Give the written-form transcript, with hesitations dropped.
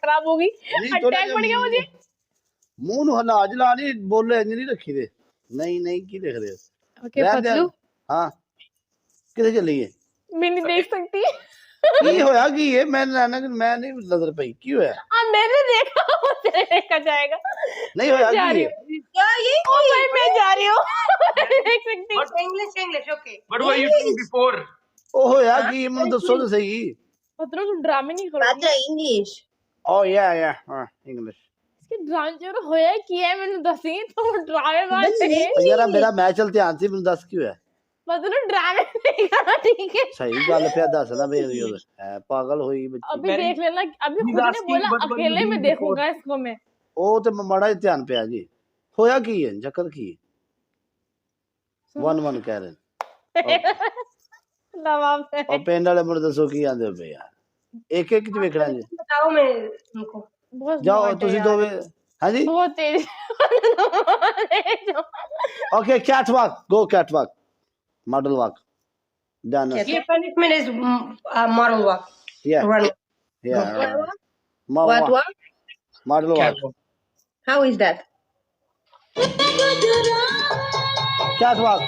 खराब होगी, अटैक पड़ गया मुझे। मुंह नु हला जला नहीं बोले इंज नहीं रखी दे। नहीं नहीं की देख रहे हो? ओके पतलू, हां किथे चली है? मैं नहीं देख सकती। की होया की है? मैं नहीं नजर पई की होया? अब मैंने देखा, तेरे देखा जाएगा। नहीं होया की है? क्या ये? ओ भाई मैं जा रही हूँ, देख सकती। English okay. What were you doing before? ओ होया की मैंने दसो तो सही। पतलू तुम ड्रामे नहीं करो। बात इंग्लिश। ओ या हां इंग्लिश। इसके ड्रामे जो होया की है मैंने दसी, तुम ड्रामे बात है यार मेरा मैच चल ध्यान से मैंने दस क्यों है? पतलू ड्रामे नहीं करना, ठीक है? सही गल पे दसना बे है पागल हुई बच्ची। अभी देख लेना, अभी खुद ने बोला अकेले में देखूंगा इसको मैं। ओ ते माड़ा ही ध्यान पे जी। होया की है? चक्कर की है? 1-1 कह रहे लवाब है। और पिंड वाले मुंडे दसो की आंदे पे यार, एक एक च वेखना जी। बताओ मैं तुमको। बहुत जाओ स्मार्ट है तुसी यार, दोवे। हां जी बहुत तेज। Okay cat walk, go cat walk, model walk done. Your punishment is model walk. या Run. या What? Model walk How is that? Cat walk.